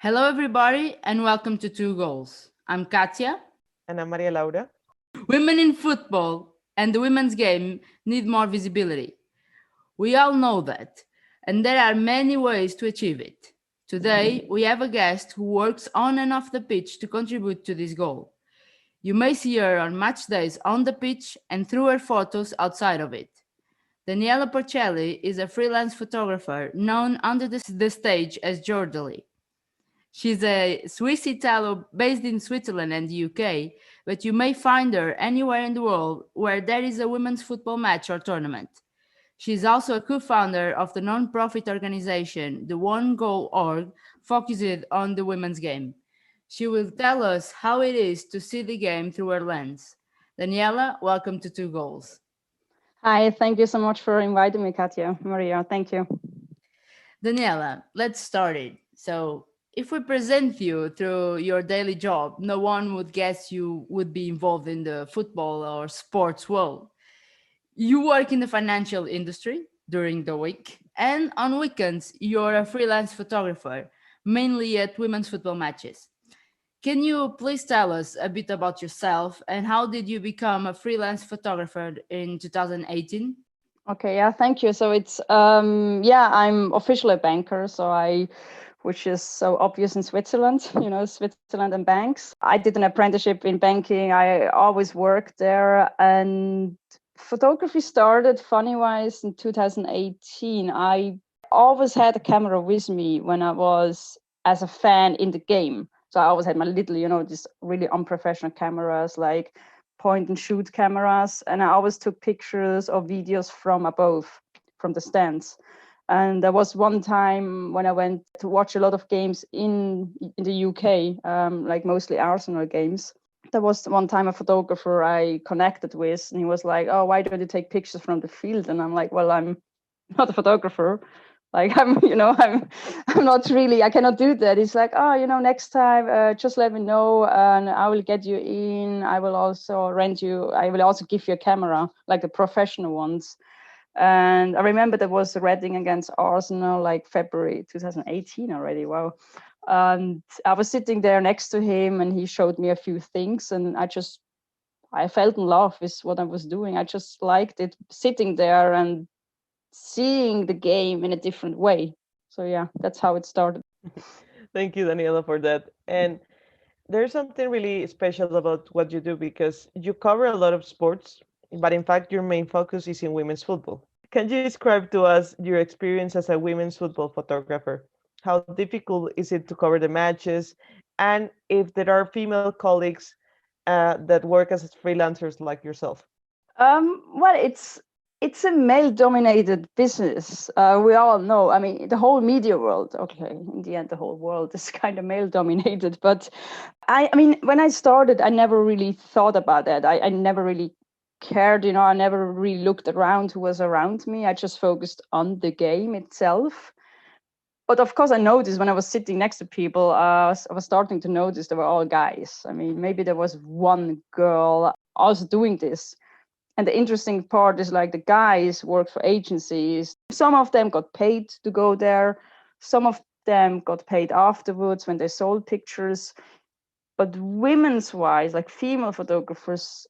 Hello, everybody, and welcome to Two Goals. I'm Katia. And I'm Maria Laura. Women in football and the women's game need more visibility. We all know that, and there are many ways to achieve it. Today, we have a guest who works on and off the pitch to contribute to this goal. You may see her on match days on the pitch and through her photos outside of it. Daniella Porcelli is a freelance photographer known under the stage as Giordali. She's a Swiss Italo based in Switzerland and the UK, but you may find her anywhere in the world where there is a women's football match or tournament. She's also a co-founder of the non-profit organization, the One Goal Org, focused on the women's game. She will tell us how it is to see the game through her lens. Daniela, welcome to Two Goals. Hi, thank you so much for inviting me, Katia. Maria, thank you. Daniela, let's start it. So, if we present you through your daily job, no one would guess you would be involved in the football or sports world. You work in the financial industry during the week, and on weekends, you're a freelance photographer, mainly at women's football matches. Can you please tell us a bit about yourself and how did you become a freelance photographer in 2018? Okay, yeah, thank you. So I'm officially a banker, which is so obvious in Switzerland, Switzerland and banks. I did an apprenticeship in banking. I always worked there, and photography started funny wise in 2018. I always had a camera with me when I was as a fan in the game. So I always had my little, these really unprofessional cameras, like point and shoot cameras, and I always took pictures or videos from above, from the stands. And there was one time when I went to watch a lot of games in the UK, like mostly Arsenal games. There was one time a photographer I connected with, and he was like, "Oh, why don't you take pictures from the field?" And I'm like, "Well, I'm not a photographer. Like I'm not really, I cannot do that." He's like, "Oh, next time, just let me know and I will get you in. I will also give you a camera, like the professional ones." And I remember there was Reading against Arsenal, like February 2018 already. Wow. And I was sitting there next to him and he showed me a few things, and I fell in love with what I was doing. I just liked it, sitting there and seeing the game in a different way. So yeah, that's how it started. Thank you, Daniela, for that. And there's something really special about what you do because you cover a lot of sports, but in fact, your main focus is in women's football. Can you describe to us your experience as a women's football photographer? How difficult is it to cover the matches? And if there are female colleagues that work as freelancers like yourself? Well, it's a male-dominated business. We all know. I mean, the whole media world. Okay, in the end, the whole world is kind of male-dominated. But I mean, when I started, I never really thought about that. I never really cared. I never really looked around who was around me. I just focused on the game itself. But of course, I noticed when I was sitting next to people, I was starting to notice they were all guys. I mean, maybe there was one girl also doing this. And the interesting part is like the guys work for agencies. Some of them got paid to go there. Some of them got paid afterwards when they sold pictures. But women's wise, like female photographers,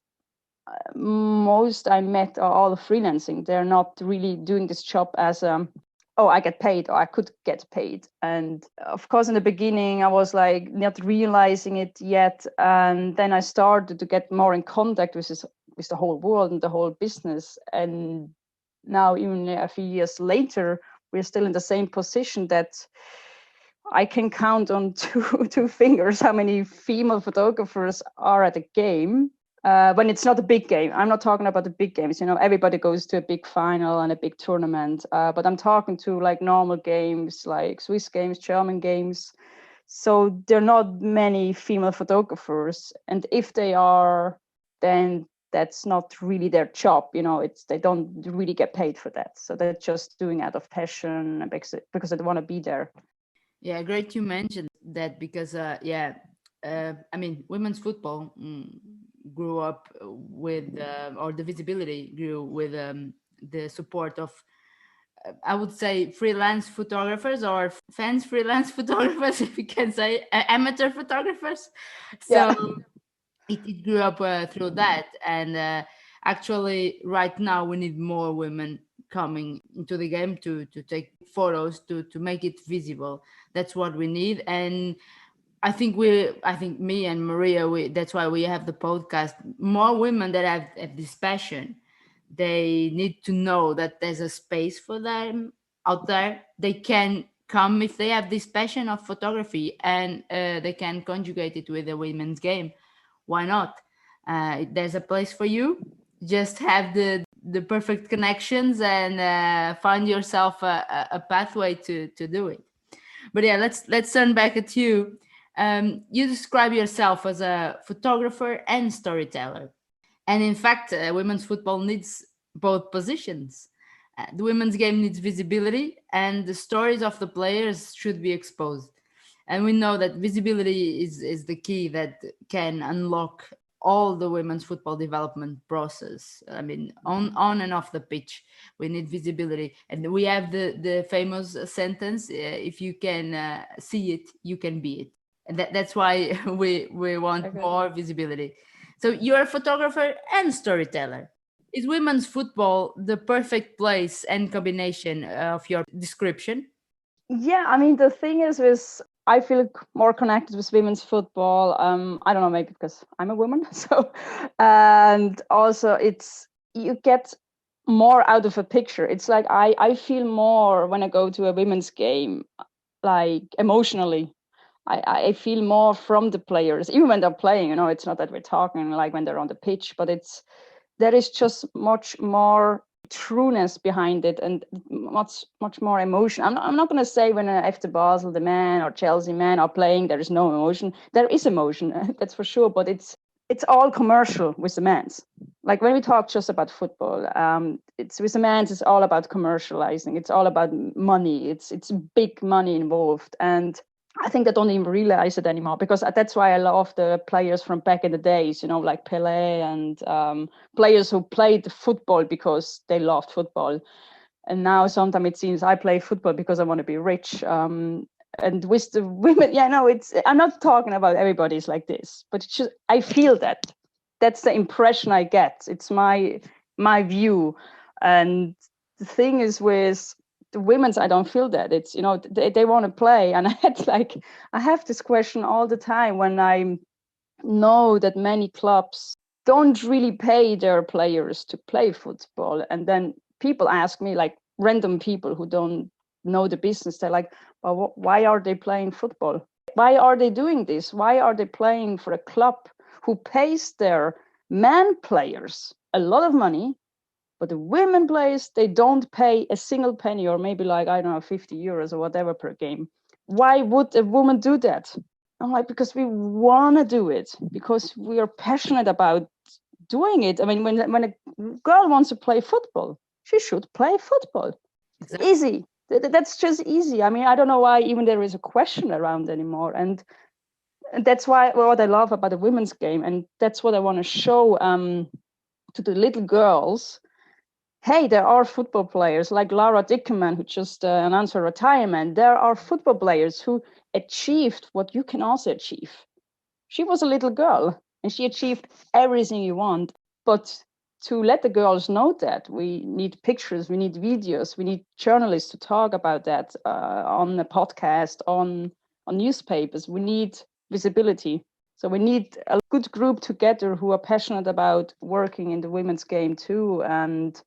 most I met are all freelancing. They're not really doing this job as oh, I get paid or I could get paid. And of course, in the beginning, I was like not realizing it yet. And then I started to get more in contact with the whole world and the whole business. And now, even a few years later, we're still in the same position that I can count on two fingers how many female photographers are at a game. When it's not a big game. I'm not talking about the big games. Everybody goes to a big final and a big tournament. But I'm talking to like normal games, like Swiss games, German games. So there are not many female photographers. And if they are, then that's not really their job. They don't really get paid for that. So they're just doing out of passion because they want to be there. Yeah, great you mentioned that because, I mean, women's football grew up with, or the visibility grew with the support of I would say freelance photographers or fans freelance photographers, if you can say, amateur photographers. So Yeah. it grew up through that. And actually, right now, we need more women coming into the game to take photos, to make it visible. That's what we need. And I think me and Maria, that's why we have the podcast. More women that have this passion, they need to know that there's a space for them out there. They can come if they have this passion of photography, and they can conjugate it with the women's game. Why not? There's a place for you. Just have the perfect connections and find yourself a pathway to do it. But yeah, let's turn back at you. You describe yourself as a photographer and storyteller, and in fact, women's football needs both positions. The women's game needs visibility, and the stories of the players should be exposed. And we know that visibility is the key that can unlock all the women's football development process. I mean, on and off the pitch, we need visibility. And we have the famous sentence, if you can see it, you can be it. And that's why we want more visibility. So you're a photographer and storyteller. Is women's football the perfect place and combination of your description? Yeah, I mean, the thing is with I feel more connected with women's football. I don't know, maybe because I'm a woman. So, and also it's you get more out of a picture. It's like I feel more when I go to a women's game, like emotionally. I feel more from the players, even when they're playing. You know, it's not that we're talking like when they're on the pitch, but there is just much more trueness behind it and much more emotion. I'm not going to say when FC Basel, the man, or Chelsea man are playing, there is no emotion. There is emotion, that's for sure, but it's all commercial with the men's. Like when we talk just about football, it's with the men's, it's all about commercializing. It's all about money. It's big money involved, and I think they don't even realize it anymore, because that's why I love the players from back in the days, you know, like Pelé and players who played football because they loved football. And now sometimes it seems I play football because I want to be rich. And with the women, yeah, no, I'm not talking about everybody's like this, but it's just, I feel that. That's the impression I get. It's my view. And the thing is with the women's, I don't feel that. It's, you know, they want to play. And I have this question all the time when I know that many clubs don't really pay their players to play football. And then people ask me, like random people who don't know the business, they're like, well, why are they playing football? Why are they doing this? Why are they playing for a club who pays their men players a lot of money, but the women players, they don't pay a single penny, or maybe like, I don't know, 50 euros or whatever per game? Why would a woman do that? I'm like, because we want to do it, because we are passionate about doing it. I mean, when a girl wants to play football, she should play football. Exactly. Easy. That's just easy. I mean, I don't know why even there is a question around anymore. And that's why what I love about the women's game, and that's what I want to show to the little girls. Hey, there are football players like Laura Dickerman, who just announced her retirement. There are football players who achieved what you can also achieve. She was a little girl and she achieved everything you want. But to let the girls know that, we need pictures, we need videos, we need journalists to talk about that on the podcast, on newspapers. We need visibility. So we need a good group together who are passionate about working in the women's game too, and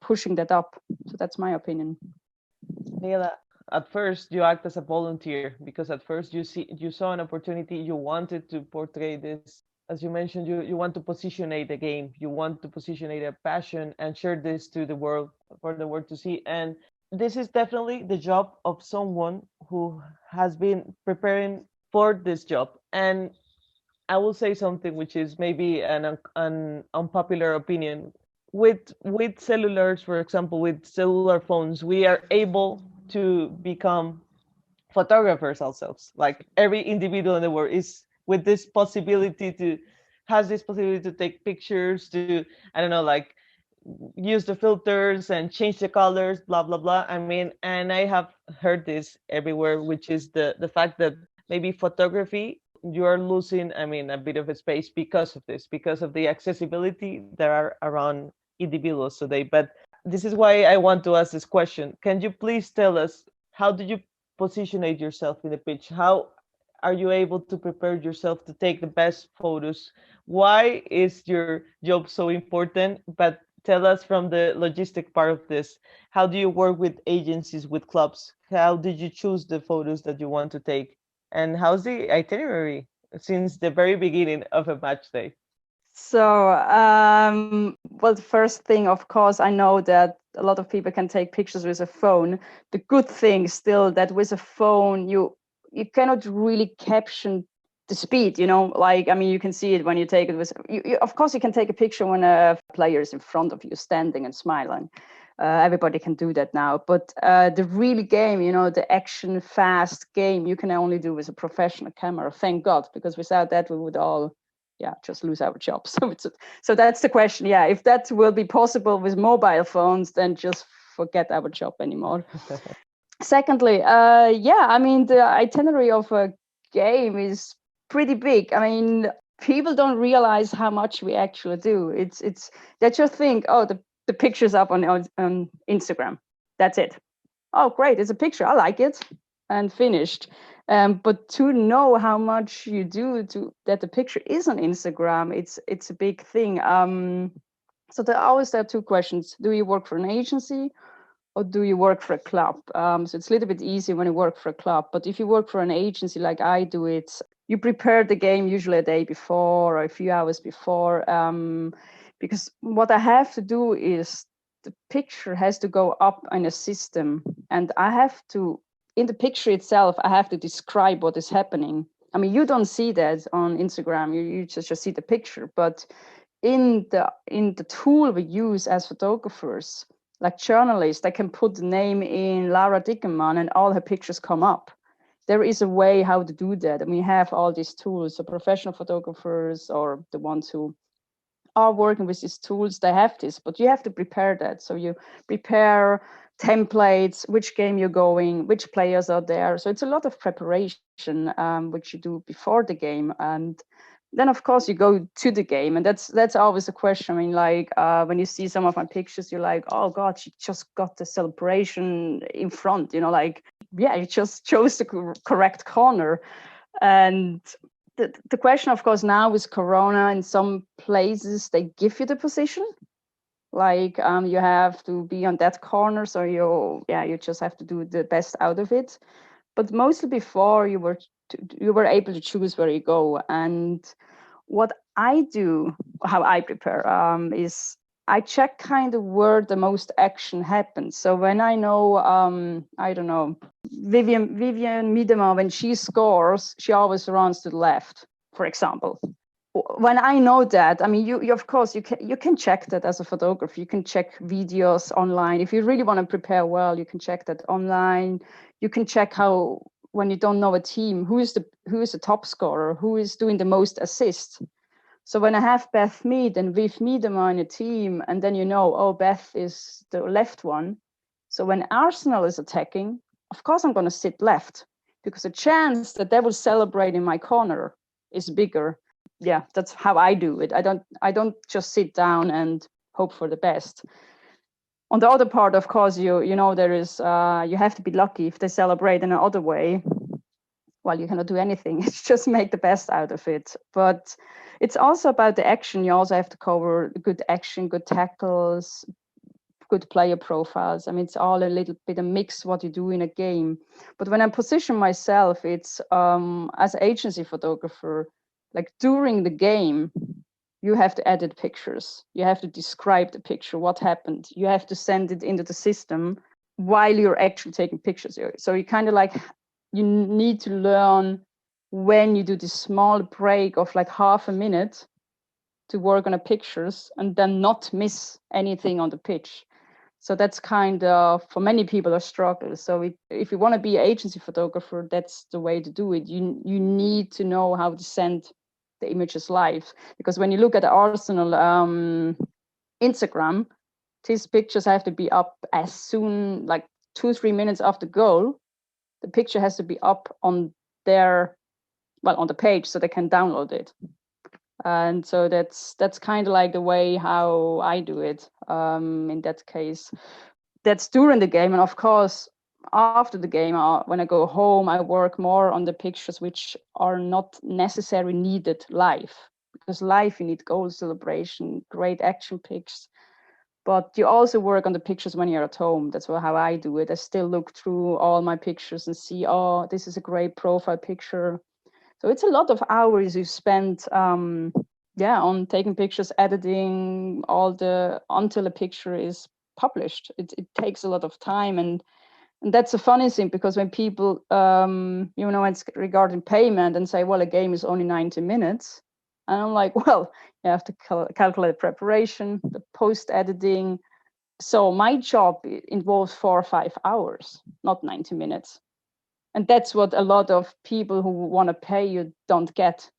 pushing that up. So that's my opinion. Daniela, at first you act as a volunteer because at first you saw an opportunity, you wanted to portray this. As you mentioned, you want to positionate the game, you want to positionate a passion and share this to the world, for the world to see. And this is definitely the job of someone who has been preparing for this job. And I will say something which is maybe an unpopular opinion. With cellulars, for example, with cellular phones, we are able to become photographers ourselves. Like every individual in the world is with this possibility to has this possibility to take pictures, to I don't know, like use the filters and change the colors, blah blah blah. I mean, and I have heard this everywhere, which is the fact that maybe photography, you are losing, I mean, a bit of a space because of this, because of the accessibility that are around individuals today. But this is why I want to ask this question. Can you please tell us, how do you positionate yourself in the pitch? How are you able to prepare yourself to take the best photos? Why is your job so important? But tell us from the logistic part of this, how do you work with agencies, with clubs? How did you choose the photos that you want to take? And how's the itinerary since the very beginning of a match day? So, well, the first thing, of course, I know that a lot of people can take pictures with a phone. The good thing still that with a phone, you cannot really caption the speed, like, I mean, you can see it when you take it with, of course, you can take a picture when a player is in front of you, standing and smiling. Everybody can do that now. But the real game, the action fast game, you can only do with a professional camera, thank God, because without that, we would all just lose our jobs. So that's the question. Yeah, if that will be possible with mobile phones, then just forget our job anymore. Secondly, I mean, the itinerary of a game is pretty big. I mean, people don't realize how much we actually do. It's they just think, oh, the picture's up on Instagram. That's it. Oh, great, it's a picture. I like it, and finished. But to know how much you do to that the picture is on Instagram, it's a big thing. So there are two questions: do you work for an agency, or do you work for a club? So it's a little bit easier when you work for a club. But if you work for an agency like I do, you prepare the game usually a day before or a few hours before. Because what I have to do is the picture has to go up in a system, and I have to, in the picture itself, I have to describe what is happening. I mean, you don't see that on Instagram. You just see the picture, but in the tool we use as photographers, like journalists, I can put the name in Lara Dickerman and all her pictures come up. There is a way how to do that. And we have all these tools. So professional photographers or the ones who are working with these tools, they have this, but you have to prepare that. So you prepare templates, which game you're going, which players are there. So it's a lot of preparation, which you do before the game. And then of course you go to the game, and that's always a question. I mean, like when you see some of my pictures, you're like, oh God, she just got the celebration in front, like, yeah, you just chose the correct corner. And the question, of course, now with Corona, in some places they give you the position, like you have to be on that corner, so you just have to do the best out of it. But mostly before you were able to choose where you go. And what I do, how I prepare, is I check kind of where the most action happens. So when I know, I don't know, Vivian Miedema, when she scores, she always runs to the left, for example. When I know that, I mean, you of course you can check that as a photographer. You can check videos online. If you really want to prepare well, you can check that online. You can check how, when you don't know a team, who is the top scorer, who is doing the most assists. So when I have Beth Mead and Viv Miedema in a team, and then oh, Beth is the left one. So when Arsenal is attacking, of course I'm going to sit left, because the chance that they will celebrate in my corner is bigger. Yeah, that's how I do it. I don't just sit down and hope for the best. On the other part, of course, there is you have to be lucky if they celebrate in another way. Well, you cannot do anything. It's just make the best out of it. But it's also about the action. You also have to cover good action, good tackles, good player profiles. I mean, it's all a little bit a mix what you do in a game. But when I position myself, it's as an agency photographer, like during the game, you have to edit pictures. You have to describe the picture, what happened. You have to send it into the system while you're actually taking pictures. So you kind of like, you need to learn when you do this small break of like half a minute to work on the pictures and then not miss anything on the pitch. So that's kind of, for many people, a struggle. So if you want to be an agency photographer, that's the way to do it. You need to know how to send the images live. Because when you look at Arsenal Instagram, these pictures have to be up as soon, like 2-3 minutes after goal. The picture has to be up on on the page so they can download it. And so that's kind of like the way how I do it. In that case, that's during the game, and of course after the game, when I go home, I work more on the pictures which are not necessarily needed live, because live you need goal celebration, great action pics, but you also work on the pictures when you're at home. That's how I do it. I still look through all my pictures and see, oh, this is a great profile picture. So it's a lot of hours you spend on taking pictures, editing until a picture is published. It takes a lot of time, and that's a funny thing, because when people it's regarding payment and say, well, a game is only 90 minutes, and I'm like, well, you have to calculate preparation, the post editing. So my job involves 4 or 5 hours, not 90 minutes. And that's what a lot of people who want to pay you don't get.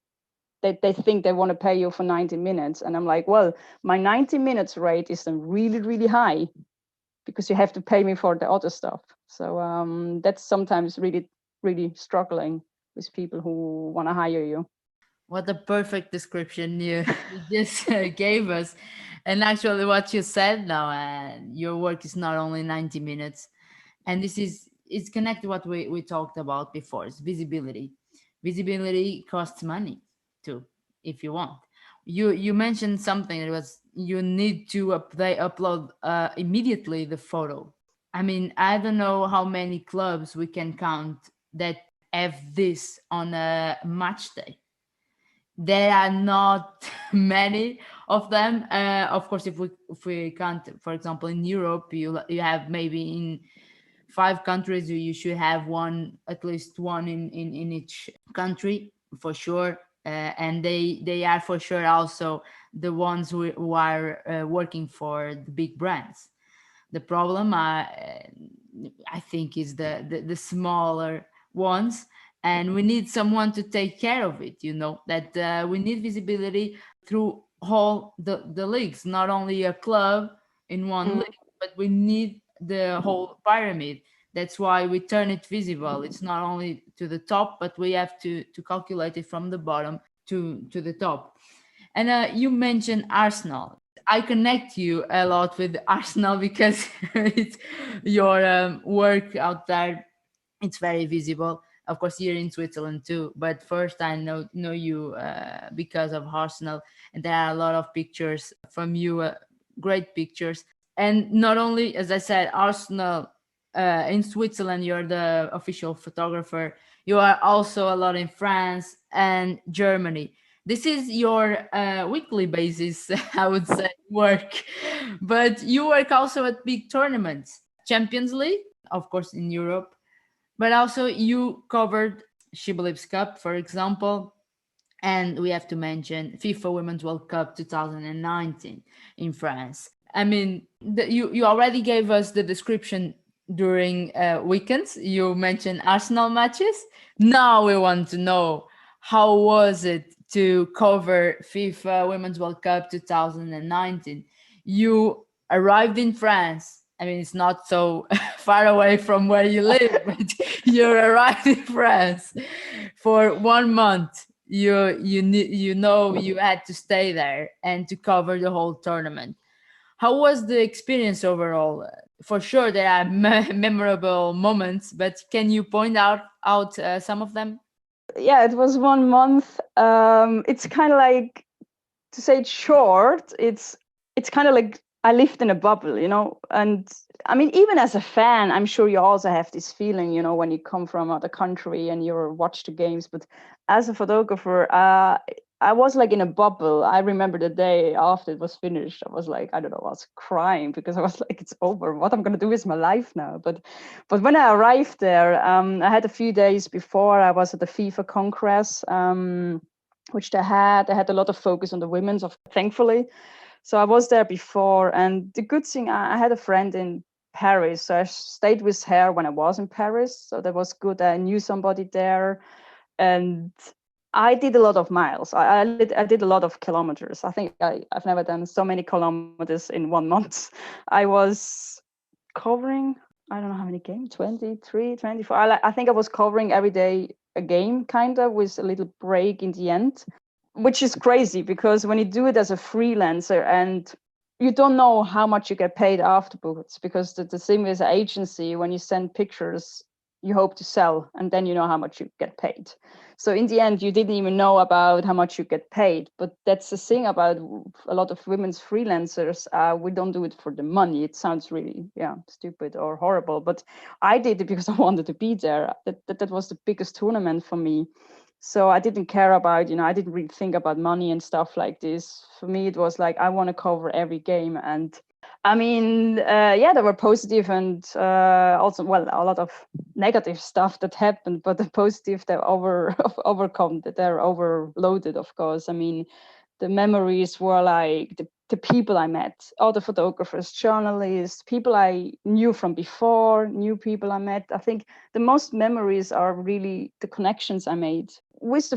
They think they want to pay you for 90 minutes. And I'm like, well, my 90 minutes rate is then really, really high, because you have to pay me for the other stuff. So that's sometimes really, really struggling with people who want to hire you. What a perfect description you just gave us. And actually, what you said now, your work is not only 90 minutes. And this is it's connected to what we talked about before. It's visibility. Visibility costs money too, if you want. You mentioned something that was you need to upload immediately the photo. I mean, I don't know how many clubs we can count that have this on a match day. There are not many of them. Of course, if we count, for example, in Europe, you have maybe in 5 countries you should have one, at least one in each country for sure. And they are for sure also the ones who are working for the big brands. The problem, I think, is the smaller ones, and we need someone to take care of it. That we need visibility through all the leagues, not only a club in one league, but we need the whole pyramid. That's why we turn it visible. It's not only to the top, but we have to calculate it from the bottom to the top. And you mentioned Arsenal. I connect you a lot with Arsenal because it's your work out there. It's very visible. Of course, here in Switzerland too. But first, I know you because of Arsenal, and there are a lot of pictures from you, great pictures. And not only, as I said, Arsenal in Switzerland, you're the official photographer. You are also a lot in France and Germany. This is your weekly basis, I would say, work. But you work also at big tournaments, Champions League, of course, in Europe. But also you covered She Believes Cup, for example. And we have to mention FIFA Women's World Cup 2019 in France. I mean, you already gave us the description during weekends. You mentioned Arsenal matches. Now we want to know, how was it to cover FIFA Women's World Cup 2019? You arrived in France. I mean, it's not so far away from where you live, but you arrived in France for 1 month. You had to stay there and to cover the whole tournament. How was the experience overall? For sure, there are memorable moments, but can you point out some of them? Yeah, it was 1 month. It's kind of like, to say it's short, it's kind of like I lived in a bubble, and I mean, even as a fan, I'm sure you also have this feeling, when you come from another country and you watch the games. But as a photographer, I was like in a bubble. I remember the day after it was finished, I was like, I don't know, I was crying because I was like, it's over. What I'm going to do with my life now. But when I arrived there, I had a few days before, I was at the FIFA Congress, which they had a lot of focus on the women's, thankfully. So I was there before, and the good thing, I had a friend in Paris, so I stayed with her when I was in Paris. So that was good. I knew somebody there, and I did a lot of miles. I did a lot of kilometers. I think I've never done so many kilometers in 1 month. I was covering, I don't know how many games, 23, 24. I think I was covering every day a game, kind of, with a little break in the end, which is crazy because when you do it as a freelancer and you don't know how much you get paid afterwards, because the thing with the agency, when you send pictures, you hope to sell and then you know how much you get paid. So in the end, you didn't even know about how much you get paid. But that's the thing about a lot of women's freelancers. We don't do it for the money. It sounds really, stupid or horrible. But I did it because I wanted to be there. That was the biggest tournament for me. So I didn't care about, I didn't really think about money and stuff like this. For me, it was like, I want to cover every game. And I mean, there were positive and also, well, a lot of negative stuff that happened, but the positive, they're overcome, that they're overloaded, of course. I mean, the memories were like the people I met, all the photographers, journalists, people I knew from before, new people I met. I think the most memories are really the connections I made with the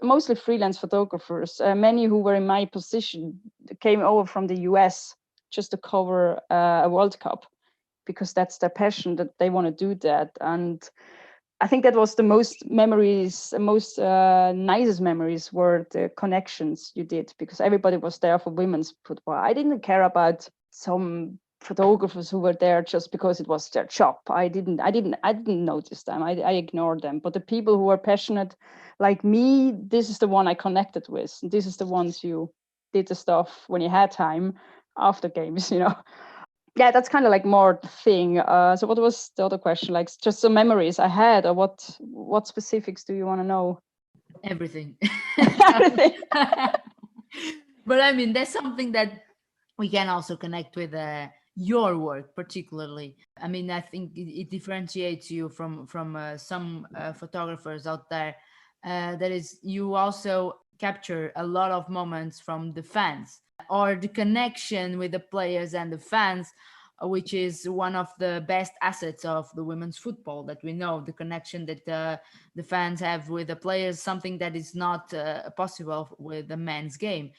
mostly freelance photographers. Many who were in my position came over from the US just to cover a World Cup, because that's their passion, that they want to do that. And I think that was the most nicest memories were the connections you did, because everybody was there for women's football. I didn't care about some photographers who were there just because it was their job. I didn't notice them. I ignored them. But the people who were passionate like me, this is the one I connected with. This is the ones you did the stuff when you had time after games, Yeah, that's kind of like more the thing. So what was the other question? Like just some memories I had, or what specifics do you want to know? Everything. Everything. But I mean, that's something that we can also connect with your work particularly. I mean, I think it differentiates you from some photographers out there. That is, you also capture a lot of moments from the fans, or the connection with the players and the fans, which is one of the best assets of the women's football, that we know, the connection that the fans have with the players, something that is not possible with the men's game.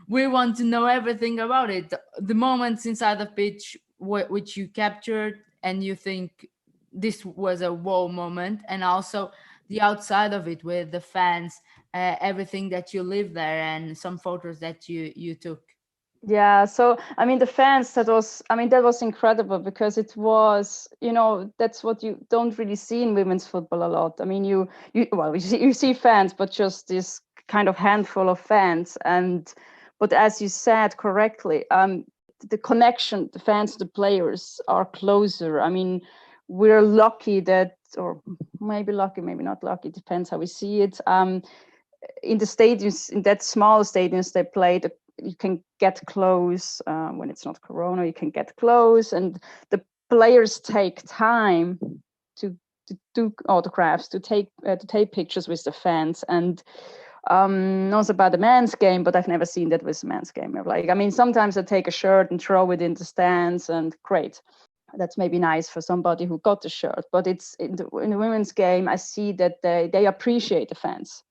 We want to know everything about it, the moments inside the pitch which you captured and you think this was a wow moment, and also the outside of it with the fans, everything that you live there, and some photos that you took. Yeah, so I mean the fans, that was incredible, because it was, that's what you don't really see in women's football a lot. I mean, you see fans, but just this kind of handful of fans. But as you said correctly, the connection, the fans, the players are closer. I mean, we're lucky that, or maybe lucky, maybe not lucky, depends how we see it. In the stadiums, in that small stadiums they played, you can get close when it's not Corona. You can get close, and the players take time to do autographs, to take pictures with the fans. And also about the men's game, but I've never seen that with the men's game. Like, I mean, sometimes they take a shirt and throw it in the stands, and great. That's maybe nice for somebody who got the shirt. But it's in the women's game, I see that they appreciate the fans.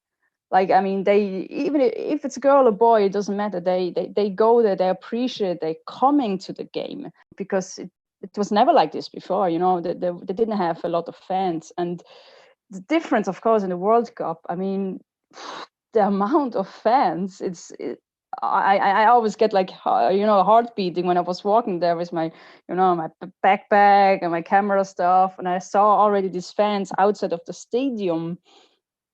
Like, I mean, they, even if it's a girl or boy, it doesn't matter. They go there, they appreciate, they coming to the game, because it was never like this before. They didn't have a lot of fans. And the difference, of course, in the World Cup, I mean, the amount of fans, I always get like, heart beating when I was walking there with my, my backpack and my camera stuff. And I saw already these fans outside of the stadium.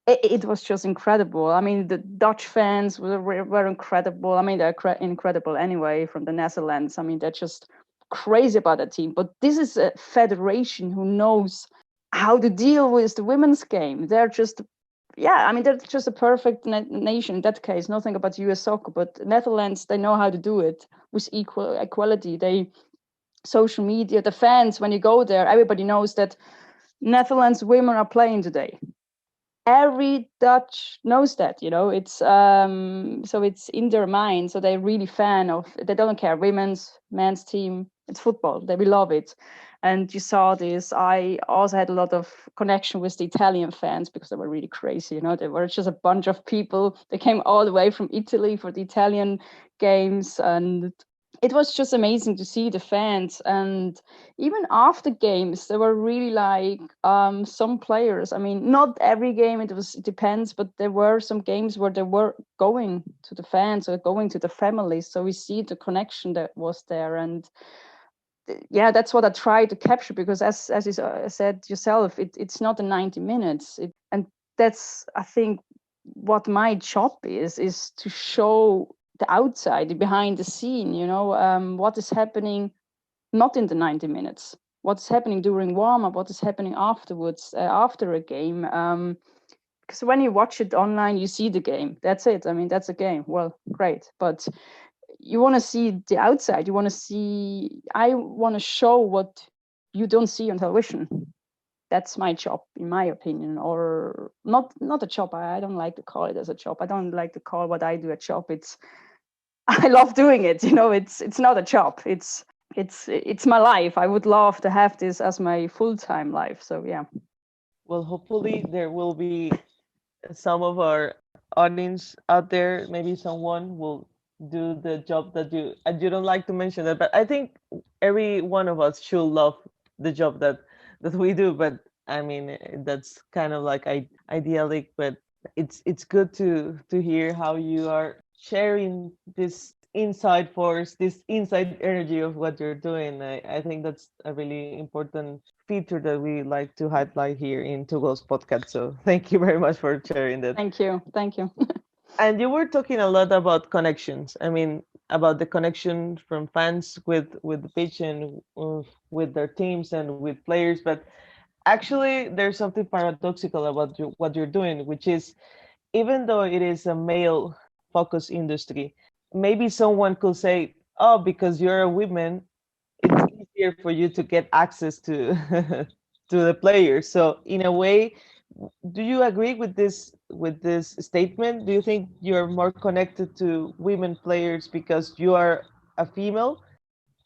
It was just incredible. I mean, the Dutch fans were incredible. I mean, they're incredible anyway, from the Netherlands. I mean, they're just crazy about that team. But this is a federation who knows how to deal with the women's game. They're just, they're just a perfect nation in that case. Nothing about US soccer, but Netherlands, they know how to do it with equality. Social media, the fans, when you go there, everybody knows that Netherlands women are playing today. Every Dutch knows that, it's so it's in their mind. So they're really fan of, they don't care, women's, men's team, it's football, they will love it. And you saw this. I also had a lot of connection with the Italian fans because they were really crazy. They were just a bunch of people. They came all the way from Italy for the Italian games, and it was just amazing to see the fans. And even after games, there were really like some players. I mean, not every game, it depends, but there were some games where they were going to the fans or going to the families. So we see the connection that was there. And yeah, that's what I try to capture, because as you said yourself, it's not the 90 minutes. And that's, I think, what my job is to show the outside, behind the scene, what is happening not in the 90 minutes, what's happening during warm-up, what is happening afterwards, after a game. Because when you watch it online, you see the game. That's it. I mean, that's a game. Well, great. But you want to see the outside. I want to show what you don't see on television. That's my job, in my opinion, or not a job. I don't like to call it as a job. I don't like to call what I do a job. I love doing it. It's not a job. It's my life. I would love to have this as my full-time life. So yeah. Well, hopefully there will be some of our audience out there. Maybe someone will do the job that you don't like to mention that, but I think every one of us should love the job that we do. But I mean, that's kind of like idyllic, but it's good to hear how you are sharing this inside force, this inside energy of what you're doing. I think that's a really important feature that we like to highlight here in Two Girls podcast. So thank you very much for sharing that. Thank you. And you were talking a lot about connections. I mean, about the connection from fans with the pitch and with their teams and with players. But actually, there's something paradoxical about what you're doing, which is, even though it is a male-focused industry, maybe someone could say, "Oh, because you're a woman, it's easier for you to get access to to the players." So, in a way, do you agree with this statement? Do you think you're more connected to women players because you are a female?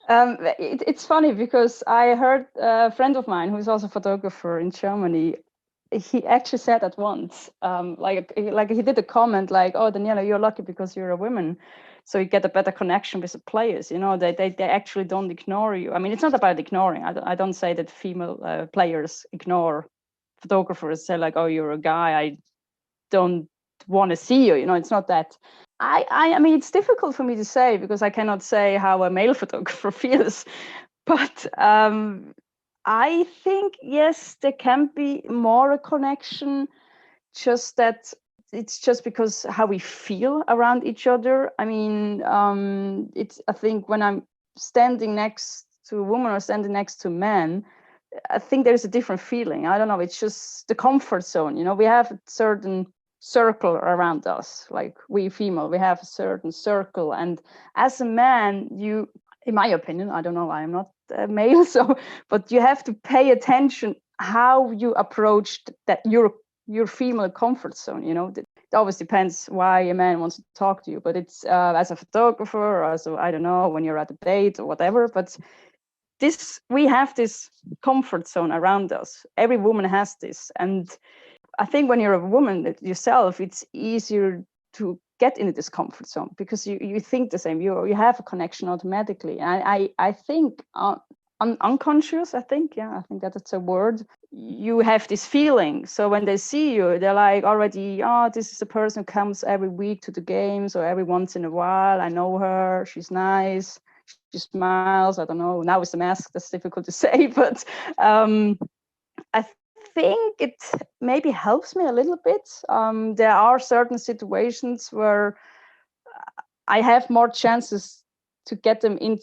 It's funny because I heard a friend of mine who's also a photographer in Germany. He actually said that once, like he did a comment like, "Oh, Daniela, you're lucky because you're a woman, so you get a better connection with the players. They actually don't ignore you. I mean, it's not about ignoring. I don't say that female players ignore photographers. Say like, oh, you're a guy, I don't want to see you. It's not that. I mean, it's difficult for me to say because I cannot say how a male photographer feels, but I think, yes, there can be more a connection, just that it's just because how we feel around each other. I mean, I think when I'm standing next to a woman or standing next to men, I think there's a different feeling. I don't know. It's just the comfort zone. We have a certain circle around us, like we female, we have a certain circle. And as a man, you, in my opinion, I don't know, I am not a male, but you have to pay attention how you approach that your female comfort zone. It always depends why a man wants to talk to you, but it's as a photographer or as I don't know, when you're at a date or whatever. But we have this comfort zone around us. Every woman has this. And I think when you're a woman yourself, it's easier to get into this comfort zone because you think the same. You have a connection automatically. And I think unconscious, I think that's a word. You have this feeling. So when they see you, they're like already, oh, this is a person who comes every week to the games or every once in a while. I know her. She's nice. She smiles. I don't know. Now with the mask, that's difficult to say. But I think it maybe helps me a little bit. There are certain situations where I have more chances to get them in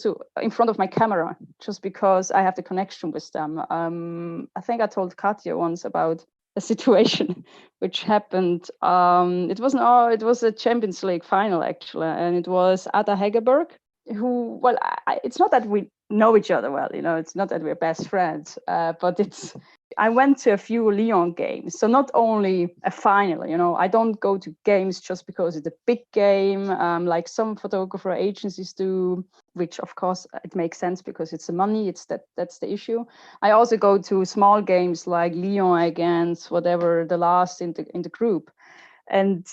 front of my camera just because I have the connection with them. I think I told Katja once about a situation which happened. It was a Champions League final actually, and it was Ada Hegerberg, who, well, it's not that we know each other well, it's not that we're best friends, but I went to a few Lyon games. So not only a final, you know, I don't go to games just because it's a big game, like some photographer agencies do, which of course it makes sense because it's the money, that's the issue. I also go to small games like Lyon against whatever the last in the group. And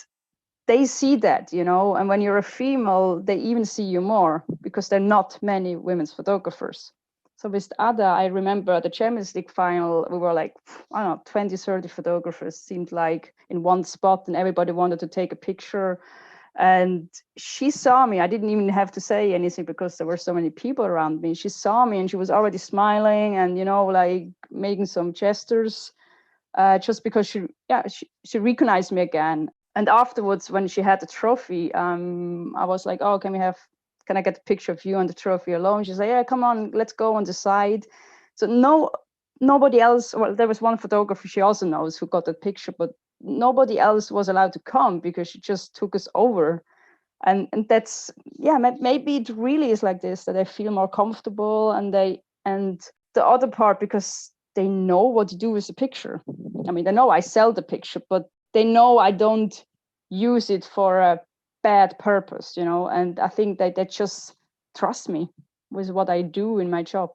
they see that, you know, and when you're a female, they even see you more because there are not many women's photographers. So with Ada, I remember the Champions League final, we were like, I don't know, 20, 30 photographers seemed like in one spot, and everybody wanted to take a picture. And she saw me. I didn't even have to say anything because there were so many people around me. She saw me and she was already smiling and, you know, like making some gestures, just because she recognized me again. And afterwards, when she had the trophy, I was like, oh, can I get a picture of you and the trophy alone? She said, yeah, come on, let's go on the side. So nobody else, well, there was one photographer she also knows who got that picture, but nobody else was allowed to come because she just took us over. And that's, yeah, maybe it really is like this, that I feel more comfortable, and the other part, because they know what to do with the picture. I mean, they know I sell the picture, but they know I don't use it for a bad purpose, you know, and I think that they just trust me with what I do in my job.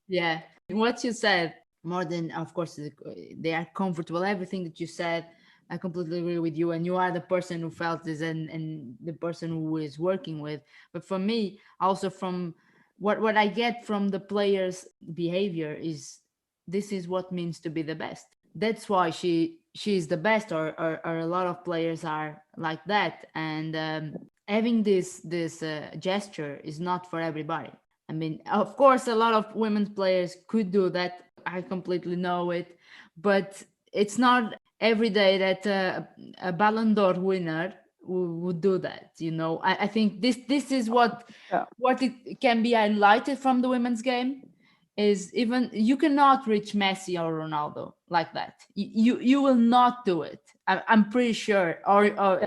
Yeah, what you said, more than, of course, they are comfortable, everything that you said, I completely agree with you, and you are the person who felt this and the person who is working with. But for me, also from what I get from the players' behavior is, this is what means to be the best. That's why she's the best, or a lot of players are like that. And having this gesture is not for everybody. I mean, of course, a lot of women's players could do that. I completely know it, but it's not every day that a Ballon d'Or winner would do that. You know, I think this is what it can be highlighted from the women's game. Is even you cannot reach Messi or Ronaldo like that. You will not do it. I'm pretty sure, or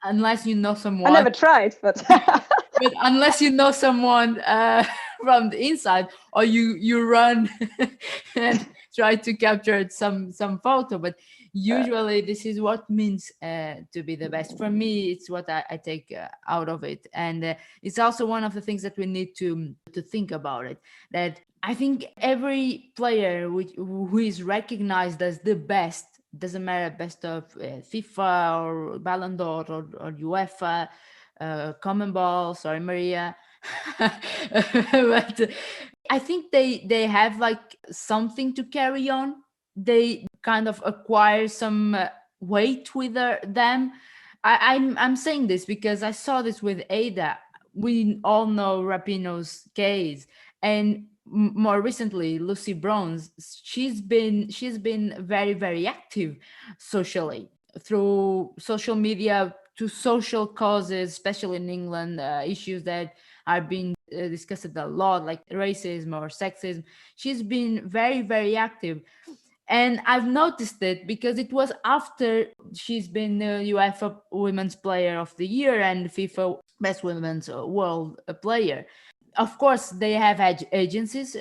unless you know someone. I never tried, but but unless you know someone from the inside, or you run and try to capture some photo. But usually this is what means to be the best. For me, it's what I take out of it. And it's also one of the things that we need to think about it, that I think every player who is recognized as the best, doesn't matter, best of FIFA or Ballon d'Or or UEFA, Common Ball, sorry Maria, but I think they have like something to carry on. They kind of acquire some weight with them. I'm saying this because I saw this with Ada. We all know Rapinoe's case, and more recently Lucy Bronze. She's been very, very active socially through social media, to social causes, especially in England, issues that are being discussed a lot, like racism or sexism. She's been very, very active. And I've noticed it because it was after she's been the UEFA Women's Player of the Year and FIFA Best Women's World Player. Of course, they have agencies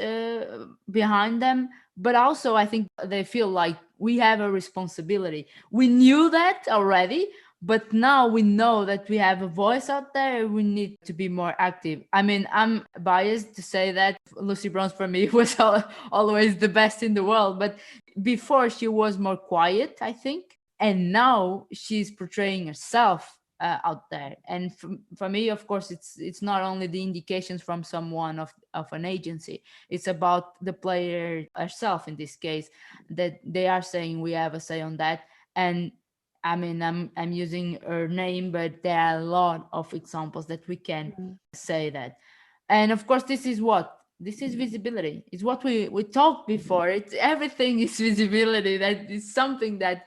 behind them, but also I think they feel like we have a responsibility. We knew that already, but now we know that we have a voice out there. We need to be more active. I mean, I'm biased to say that Lucy Bronze for me was always the best in the world, but before she was more quiet, I think, and now she's portraying herself out there. And for me, of course, it's not only the indications from someone of an agency, it's about the player herself in this case, that they are saying we have a say on that. And I mean, I'm using her name, but there are a lot of examples that we can say that. And of course, this is visibility. It's what we talked before. It's everything is visibility. That is something that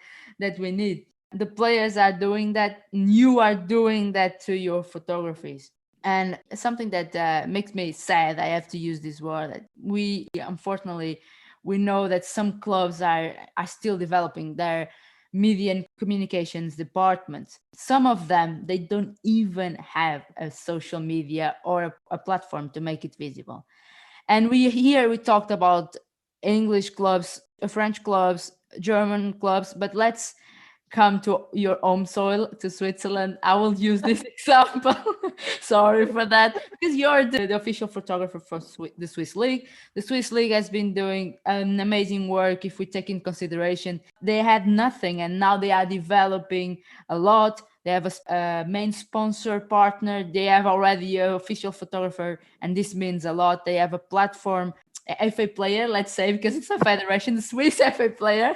we need. The players are doing that. You are doing that to your photographies. And something that makes me sad, I have to use this word, that we, unfortunately, we know that some clubs are still developing their media and communications departments. Some of them, they don't even have a social media or a platform to make it visible. And we talked about English clubs French clubs, German clubs, but let's come to your home soil, to Switzerland. I will use this example. Sorry for that, because you're the official photographer for the Swiss League. The Swiss League has been doing an amazing work. If we take in consideration, they had nothing, and now they are developing a lot. They have a main sponsor partner. They have already an official photographer, and this means a lot. They have a platform, FA player, let's say, because it's a federation, the Swiss FA player,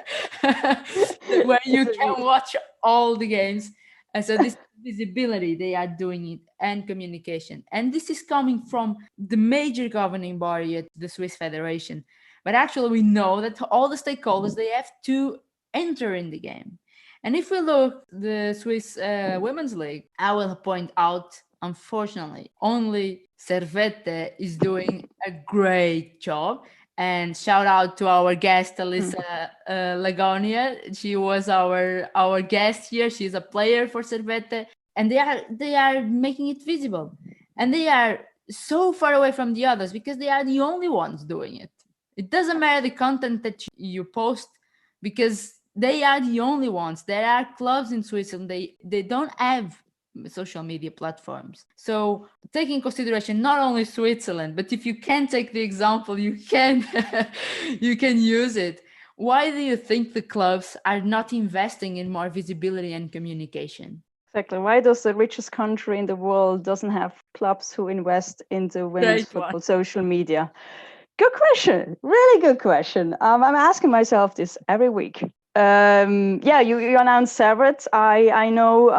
where you can watch all the games. And so this visibility, they are doing it, and communication. And this is coming from the major governing body at the Swiss Federation. But actually, we know that all the stakeholders, they have to enter in the game. And if we look the Swiss Women's League, I will point out, unfortunately, only Servette is doing a great job. And shout out to our guest, Alyssa Lagonia. She was our guest here. She's a player for Servette. And they are making it visible. And they are so far away from the others because they are the only ones doing it. It doesn't matter the content that you post, because they are the only ones. There are clubs in Switzerland, they don't have social media platforms. So taking consideration not only Switzerland, but if you can take the example, you can you can use it. Why do you think the clubs are not investing in more visibility and communication? Exactly. Why does the richest country in the world doesn't have clubs who invest into women's football social media? Good question. Really good question. I'm asking myself this every week. You announced Servette. I know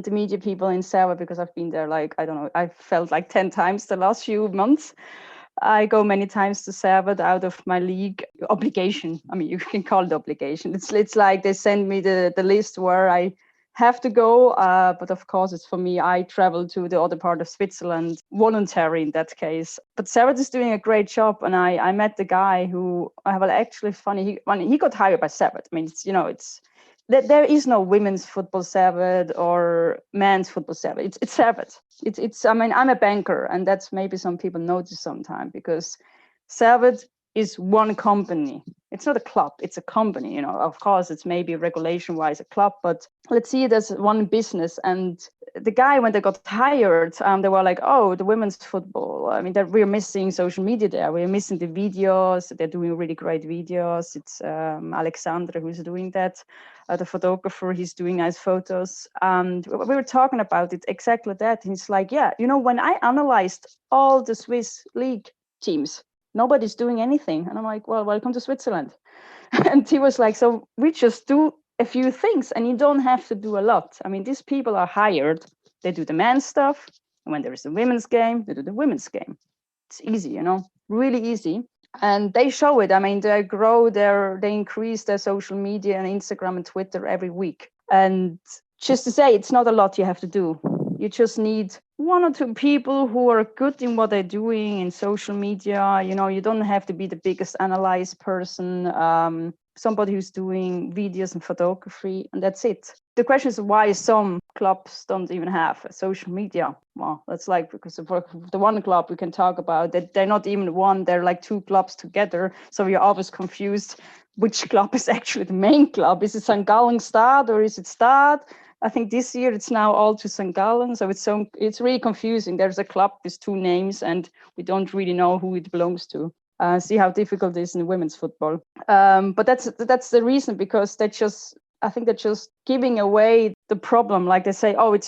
the media people in Servette because I've been there, like, I don't know, I felt like 10 times the last few months. I go many times to Servette out of my league obligation. I mean, you can call it obligation. It's like they send me the list where I have to go, but of course it's for me. I travel to the other part of Switzerland, voluntary in that case. But Servette is doing a great job, and I met the guy who, well, actually funny. He got hired by Servette. I mean, it's there is no women's football Servette or men's football Servette. It's Servette. It's. I mean, I'm a banker, and that's maybe some people notice sometimes, because Servette is one company. It's not a club, it's a company. Of course, it's maybe regulation-wise a club, but let's see it as one business. And the guy, when they got hired, they were like, oh, the women's football. I mean, we're missing social media there. We're missing the videos. They're doing really great videos. It's Alexandra who's doing that. The photographer, he's doing nice photos. And we were talking about it, exactly that. He's like, yeah, when I analyzed all the Swiss league teams, nobody's doing anything. And I'm like, well, welcome to Switzerland. And he was like, so we just do a few things, and you don't have to do a lot. I mean, these people are hired. They do the men's stuff. And when there is a women's game, they do the women's game. It's easy, really easy. And they show it. I mean, they increase their social media and Instagram and Twitter every week. And just to say, it's not a lot you have to do. You just need one or two people who are good in what they're doing in social media. You don't have to be the biggest analyzed person. Somebody who's doing videos and photography, and that's it. The question is why some clubs don't even have social media. Well, that's like, because for the one club we can talk about that they're not even one, they're like two clubs together. So you're always confused which club is actually the main club. Is it St. Gallen Stad or is it Stad? I think this year it's now all to St. Gallen, so it's really confusing. There's a club with two names, and we don't really know who it belongs to. See how difficult it is in women's football. But that's the reason, because I think they're just giving away the problem. Like they say, oh, I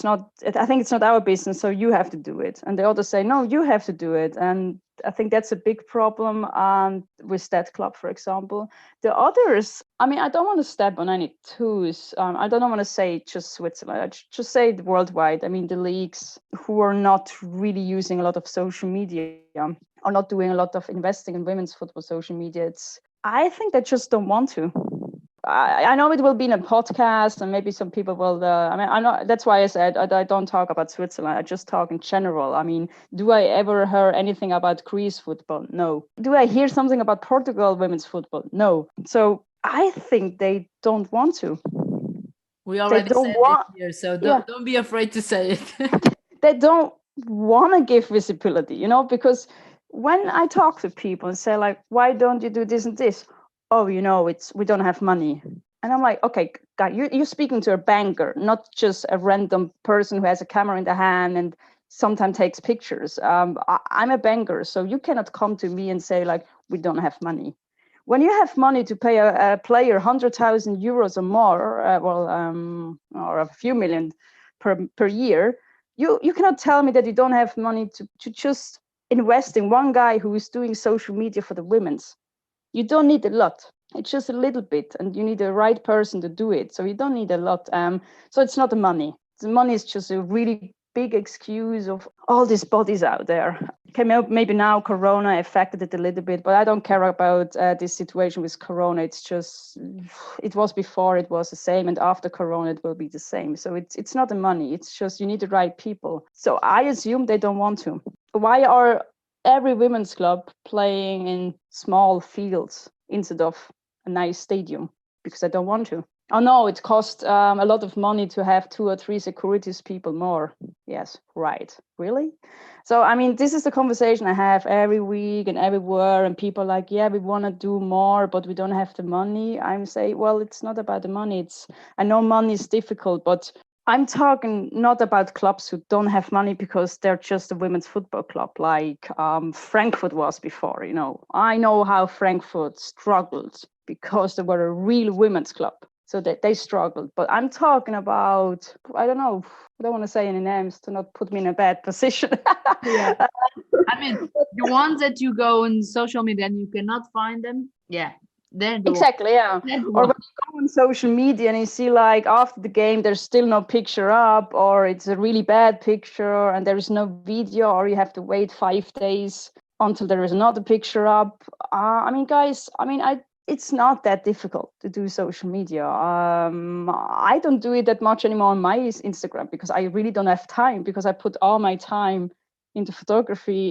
think it's not our business, so you have to do it. And the others say, no, you have to do it. And I think that's a big problem with that club, for example. The others, I mean, I don't want to step on any toes. I don't want to say just Switzerland. I just say worldwide. I mean, the leagues who are not really using a lot of social media, are not doing a lot of investing in women's football social media. I think they just don't want to. I know it will be in a podcast, and maybe some people will. I know that's why I said I don't talk about Switzerland. I just talk in general. I mean, do I ever hear anything about Greece football? No. Do I hear something about Portugal women's football? No. So I think they don't want to. We already said it here, so don't be afraid to say it. They don't want to give visibility, because when I talk to people and say, like, why don't you do this and this? oh, we don't have money. And I'm like, okay, guy, you're speaking to a banker, not just a random person who has a camera in the hand and sometimes takes pictures. I'm a banker, so you cannot come to me and say like, we don't have money. When you have money to pay a player 100,000 euros or more, or a few million per year, you cannot tell me that you don't have money to just invest in one guy who is doing social media for the women's. You don't need a lot. It's just a little bit, and you need the right person to do it. So you don't need a lot. So it's not the money. The money is just a really big excuse of all these bodies out there. Okay, maybe now Corona affected it a little bit, but I don't care about this situation with Corona. It's just, it was before, it was the same, and after Corona, it will be the same. So it's not the money. It's just you need the right people. So I assume they don't want to. Why are every women's club playing in small fields instead of a nice stadium? Because I don't want to. Oh no, it costs a lot of money to have 2 or 3 securities people more. Yes, right. Really? So, I mean, this is the conversation I have every week and everywhere. And people are like, yeah, we want to do more, but we don't have the money. I'm saying, well, it's not about the money. I know money is difficult, but I'm talking not about clubs who don't have money because they're just a women's football club like Frankfurt was before. I know how Frankfurt struggled because they were a real women's club. So that they struggled. But I'm talking about, I don't know, I don't want to say any names to not put me in a bad position. Yeah. I mean, the ones that you go on social media and you cannot find them, yeah, they're the Exactly, yeah. Or when you go on social media and you see like after the game, there's still no picture up, or it's a really bad picture and there is no video, or you have to wait 5 days until there is another picture up. I mean, guys, it's not that difficult to do social media. I don't do it that much anymore on my Instagram because I really don't have time, because I put all my time into photography.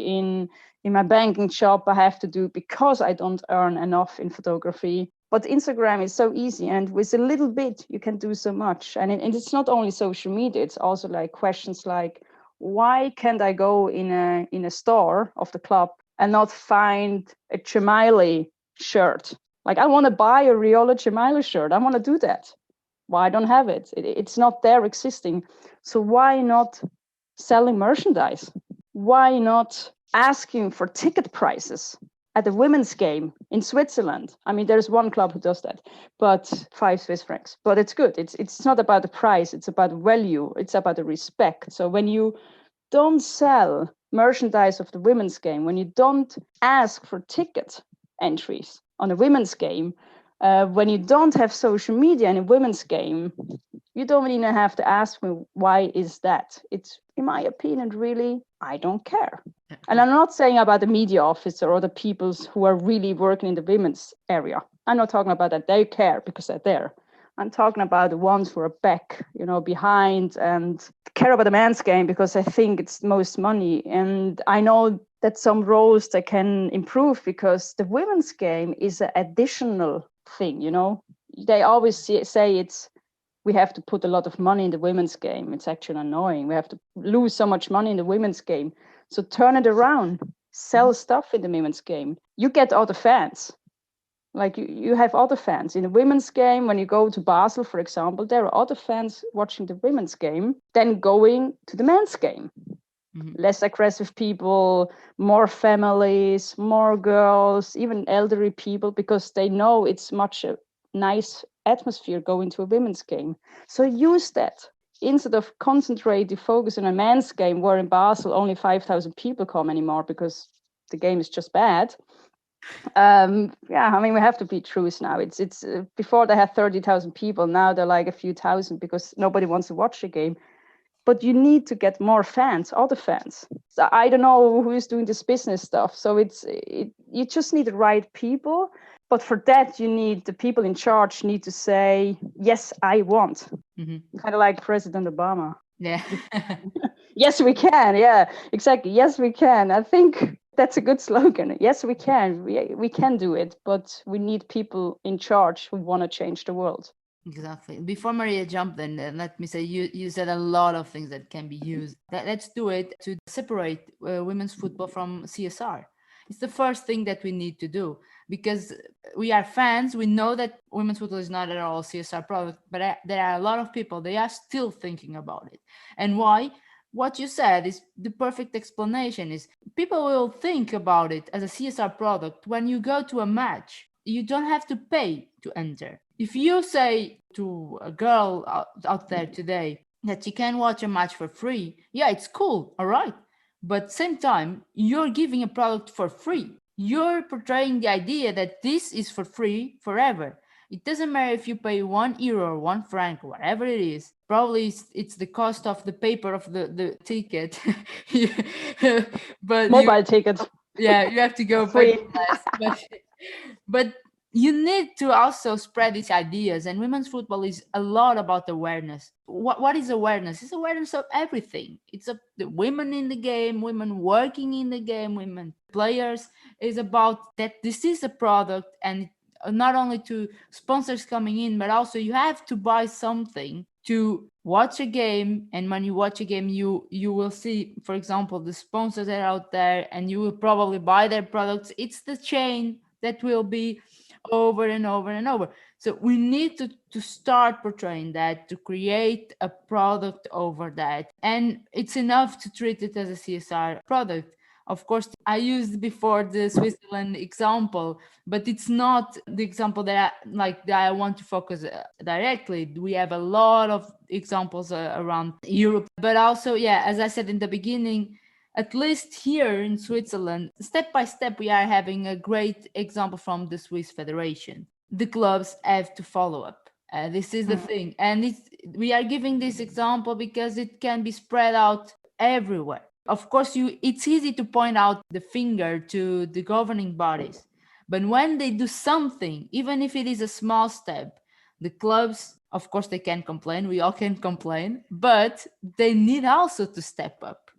In my banking job I have to do because I don't earn enough in photography. But Instagram is so easy, and with a little bit you can do so much. And it's not only social media, it's also like questions like, why can't I go in a store of the club and not find a Chemaili shirt? Like, I want to buy a Riola Chemaili shirt. I want to do that. Why I don't have it? It's not there existing. So why not selling merchandise? Why not asking for ticket prices at the women's game in Switzerland? I mean, there's one club who does that, but 5 Swiss francs. But it's good. It's not about the price. It's about value. It's about the respect. So when you don't sell merchandise of the women's game, when you don't ask for ticket entries on a women's game, when you don't have social media in a women's game, you don't even have to ask me why is that. It's, in my opinion, really, I don't care. And I'm not saying about the media officer or the people who are really working in the women's area. I'm not talking about that. They care because they're there. I'm talking about the ones who are back, behind, and care about the men's game because I think it's most money. And I know that some roles they can improve because the women's game is an additional thing. They always say we have to put a lot of money in the women's game. It's actually annoying. We have to lose so much money in the women's game. So turn it around, sell stuff in the women's game. You get other fans. Like you have other fans in the women's game. When you go to Basel, for example, there are other fans watching the women's game than going to the men's game. Mm-hmm. Less aggressive people, more families, more girls, even elderly people, because they know it's much a nice atmosphere going to a women's game. So use that instead of concentrating, focus on a men's game where in Basel only 5,000 people come anymore because the game is just bad. We have to be truth now. It's before they had 30,000 people. Now they're like a few thousand because nobody wants to watch the game. But you need to get more fans, other fans. So I don't know who is doing this business stuff. So you just need the right people. But for that, you need the people in charge need to say, yes, I want. Mm-hmm. Kind of like President Obama. Yeah. Yes, we can. Yeah, exactly. Yes, we can. I think that's a good slogan. Yes, we can. We can do it. But we need people in charge who want to change the world. Exactly. Before Maria jumped in, let me say you said a lot of things that can be used. Let's do it to separate women's football from CSR. It's the first thing that we need to do, because we are fans. We know that women's football is not at all a CSR product, but there are a lot of people, they are still thinking about it. And why? What you said is the perfect explanation. Is people will think about it as a CSR product when you go to a match. You don't have to pay to enter. If you say to a girl out there today that she can watch a match for free, yeah, it's cool, all right. But same time, you're giving a product for free. You're portraying the idea that this is for free forever. It doesn't matter if you pay €1 or £1 or whatever it is. Probably it's the cost of the paper of the ticket. But Mobile ticket. yeah, you have to go Free. paperless. But you need to also spread these ideas, and women's football is a lot about awareness. What is awareness? It's awareness of everything. It's the women in the game, women working in the game, women players. Is about that this is a product, and not only to sponsors coming in, but also you have to buy something to watch a game. And when you watch a game, you will see, for example, the sponsors that are out there, and you will probably buy their products. It's the chain that will be over and over and over. So we need to start portraying that, to create a product over that. And it's enough to treat it as a CSR product. Of course, I used before the Switzerland example, but it's not the example that I want to focus directly. We have a lot of examples around Europe, but also, yeah, as I said in the beginning, at least here in Switzerland, step by step, we are having a great example from the Swiss Federation. The clubs have to follow up. This is the thing. And we are giving this example because it can be spread out everywhere. Of course, it's easy to point out the finger to the governing bodies. But when they do something, even if it is a small step, the clubs, of course, they can complain. We all can complain. But they need also to step up.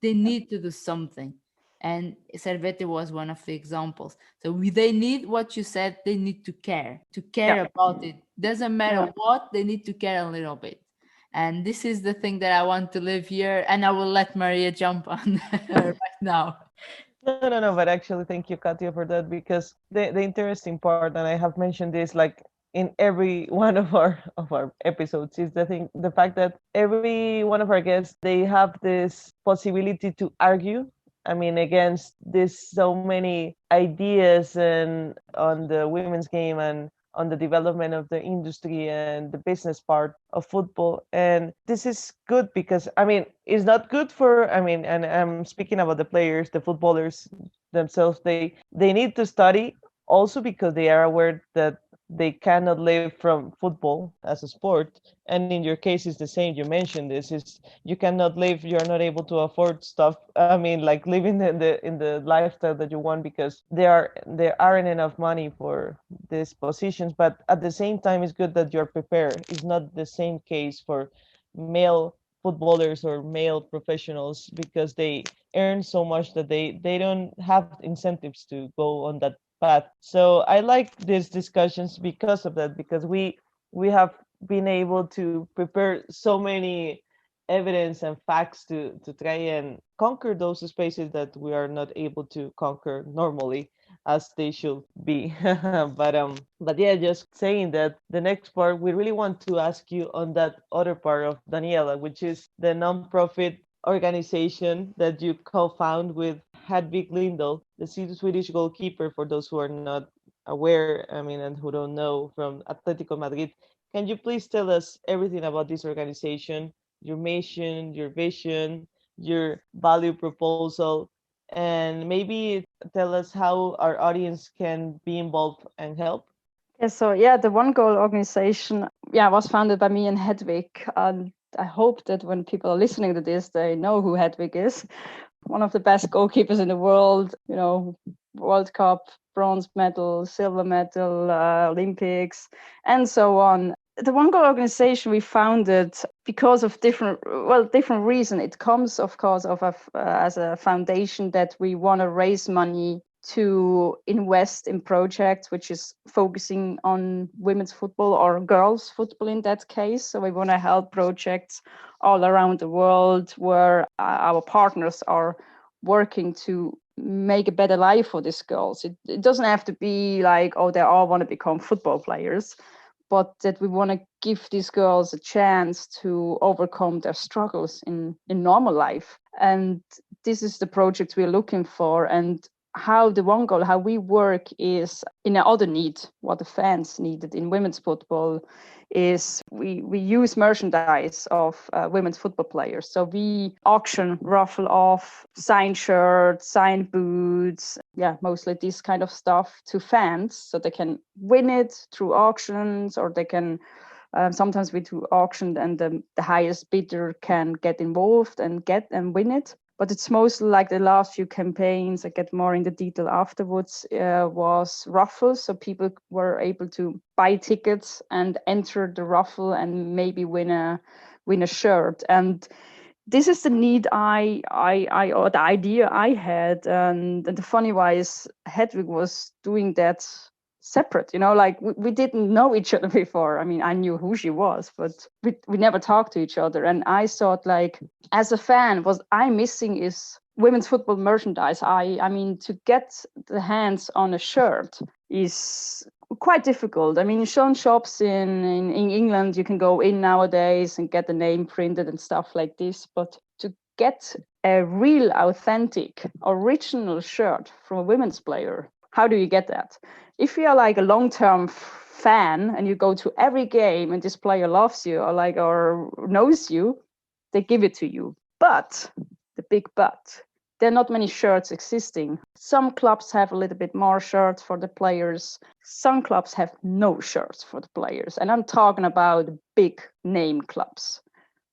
They need to do something. And Servete was one of the examples. So they need what you said, they need to care about it. Doesn't matter what, they need to care a little bit. And this is the thing that I want to live here. And I will let Maria jump on right now. No, but actually, thank you, Katia, for that, because the interesting part, and I have mentioned this like in every one of our episodes, is the fact that every one of our guests, they have this possibility to argue. I mean, against this so many ideas and on the women's game and on the development of the industry and the business part of football. And this is good because, I mean, it's not good for, I mean, and I'm speaking about the players, the footballers themselves, they need to study also because they are aware that they cannot live from football as a sport. And in your case, it's the same. You mentioned this, is you cannot live, you're not able to afford stuff. I mean, like living in the lifestyle that you want, because there aren't enough money for these positions. But at the same time, it's good that you're prepared. It's not the same case for male footballers or male professionals, because they earn so much that they don't have incentives to go on that path. So I like these discussions because of that, because we have been able to prepare so many evidence and facts to try and conquer those spaces that we are not able to conquer normally as they should be. But yeah, just saying that the next part, we really want to ask you on that other part of Daniela, which is the non-profit organization that you co-found with Hedvig Lindahl, the Swedish goalkeeper, for those who are not aware, I mean, and who don't know, from Atletico Madrid. Can you please tell us everything about this organization, your mission, your vision, your value proposal, and maybe tell us how our audience can be involved and help? Yeah, so yeah, the One Goal organization, was founded by me and Hedvig. And I hope that when people are listening to this, they know who Hedvig is. One of the best goalkeepers in the world, World Cup, bronze medal, silver medal, Olympics, and so on. The One Goal organization we founded because of different reasons. It comes, of course, as a foundation that we want to raise money to invest in projects which is focusing on women's football or girls football in that case. So we want to help projects all around the world where our partners are working to make a better life for these girls. It doesn't have to be like, oh, they all want to become football players, but that we want to give these girls a chance to overcome their struggles in normal life. And this is the project we're looking for. And how the one goal, how we work is in another need, what the fans needed in women's football is we use merchandise of women's football players. So we auction, raffle off signed shirts, signed boots, mostly this kind of stuff to fans so they can win it through auctions, or they can sometimes we do auction and the highest bidder can get involved and win it. But it's mostly like the last few campaigns, I get more in the detail afterwards, was raffles. So people were able to buy tickets and enter the raffle and maybe win a shirt. And this is the need or the idea I had. And the funny was Hedwig was doing that separate, like we didn't know each other before. I mean, I knew who she was, but we never talked to each other. And I thought, like, as a fan, what I'm missing is women's football merchandise. I mean, to get the hands on a shirt is quite difficult. I mean, some shops in England, you can go in nowadays and get the name printed and stuff like this. But to get a real, authentic, original shirt from a women's player, how do you get that? If you are like a long-term fan and you go to every game and this player loves you or knows you, they give it to you. But the big but, there are not many shirts existing. Some clubs have a little bit more shirts for the players. Some clubs have no shirts for the players. And I'm talking about big name clubs,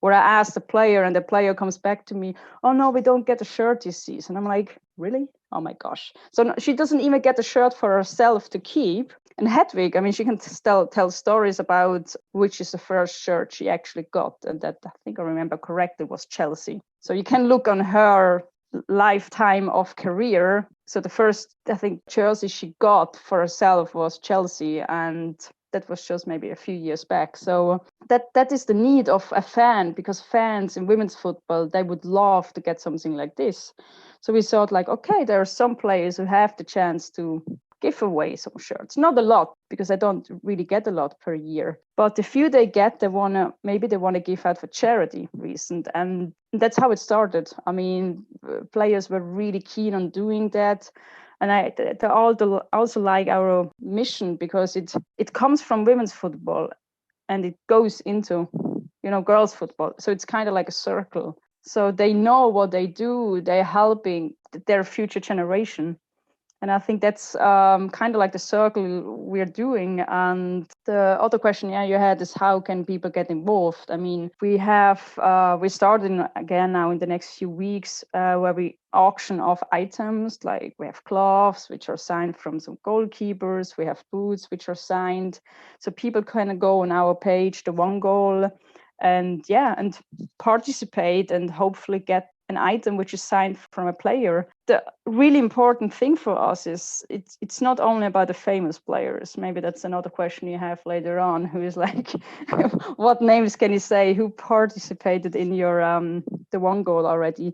where I ask the player and the player comes back to me, oh no, we don't get a shirt this season. I'm like, really? Oh my gosh. So she doesn't even get a shirt for herself to keep. And Hedwig, I mean, she can tell stories about which is the first shirt she actually got. And that, I think I remember correctly, was Chelsea. So you can look on her lifetime of career. So the first, I think, jersey she got for herself was Chelsea. And that was just maybe a few years back. So that is the need of a fan, because fans in women's football, they would love to get something like this. So we thought, like, okay, there are some players who have the chance to give away some shirts. Not a lot, because I don't really get a lot per year. But the few they get, they want to give out for charity reasons. And that's how it started. I mean, players were really keen on doing that. And I also like our mission, because it comes from women's football and it goes into, girls' football. So it's kind of like a circle. So they know what they do. They're helping their future generation. And I think that's kind of like the circle we're doing. And the other question, you had is how can people get involved? I mean, we started again now in the next few weeks where we auction off items. Like we have gloves, which are signed from some goalkeepers. We have boots, which are signed. So people can go on our page, the One Goal, and participate and hopefully get an item which is signed from a player. The really important thing for us is it's not only about the famous players. Maybe that's another question you have later on, who is like, what names can you say who participated in your the One Goal already?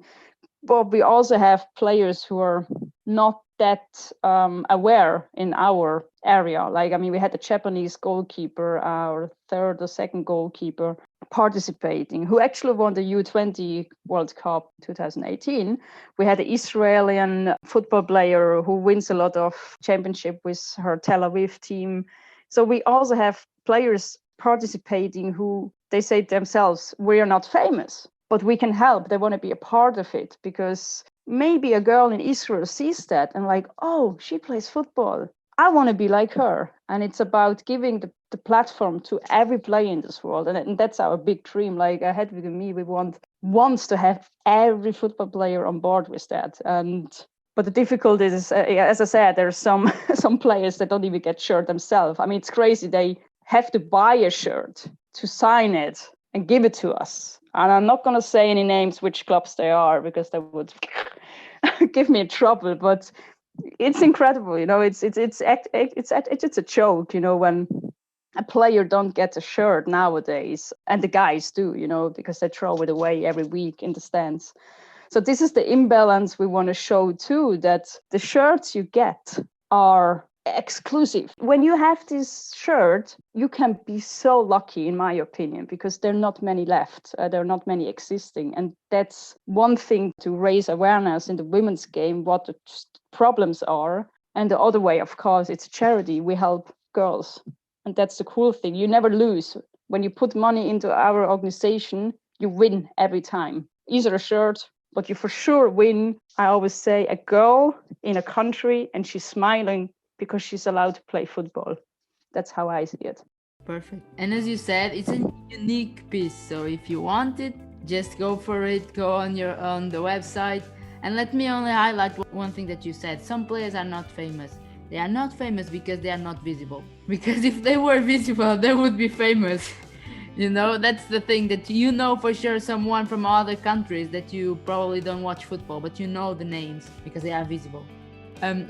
But we also have players who are not that aware in our area. Like, I mean, we had a Japanese goalkeeper, our third or second goalkeeper, participating, who actually won the U20 World Cup 2018. We had an Israeli football player who wins a lot of championship with her Tel Aviv team. So we also have players participating who they say themselves, we are not famous, but we can help. They want to be a part of it, because maybe a girl in Israel sees that and like, oh, she plays football. I want to be like her. And it's about giving the platform to every player in this world. And that's our big dream. Like Hedwig and me, we wants to have every football player on board with that. But the difficulty is, as I said, there's some players that don't even get shirt themselves. I mean, it's crazy. They have to buy a shirt to sign it and give it to us. And I'm not going to say any names, which clubs they are, because that would give me trouble. But it's incredible, it's a joke, when a player don't get a shirt nowadays, and the guys do, because they throw it away every week in the stands. So this is the imbalance we want to show too, that the shirts you get are exclusive. When you have this shirt, you can be so lucky, in my opinion, because there are not many left. There are not many existing. And that's one thing to raise awareness in the women's game, what the problems are. And the other way, of course, it's charity. We help girls. And that's the cool thing. You never lose. When you put money into our organization, you win every time. Either a shirt, but you for sure win. I always say a girl in a country and she's smiling because she's allowed to play football. That's how I see it. Perfect. And as you said, it's a unique piece. So if you want it, just go for it. Go on the website. And let me only highlight one thing that you said. Some players are not famous. They are not famous because they are not visible. Because if they were visible, they would be famous. You know, that's the thing, that you know for sure someone from other countries that you probably don't watch football, but you know the names because they are visible. And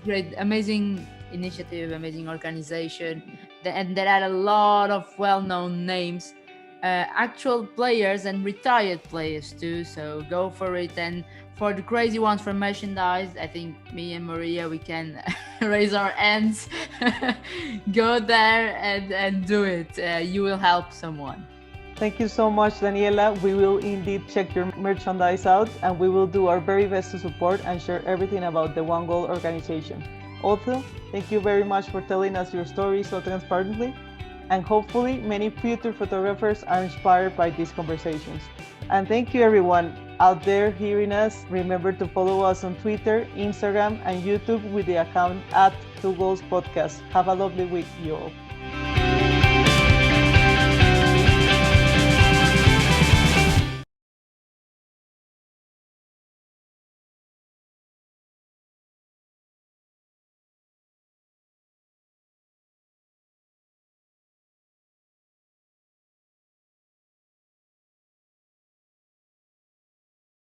great, amazing initiative, amazing organization. And there are a lot of well-known names, actual players and retired players too. So go for it. And for the crazy ones for merchandise, I think me and Maria, we can raise our hands, go there and do it. You will help someone. Thank you so much, Daniela. We will indeed check your merchandise out, and we will do our very best to support and share everything about the One Goal organization. Also, thank you very much for telling us your story so transparently, and hopefully many future photographers are inspired by these conversations. And thank you everyone out there hearing us. Remember to follow us on Twitter, Instagram, and YouTube with the account @2goalspodcast. Have a lovely week, you all.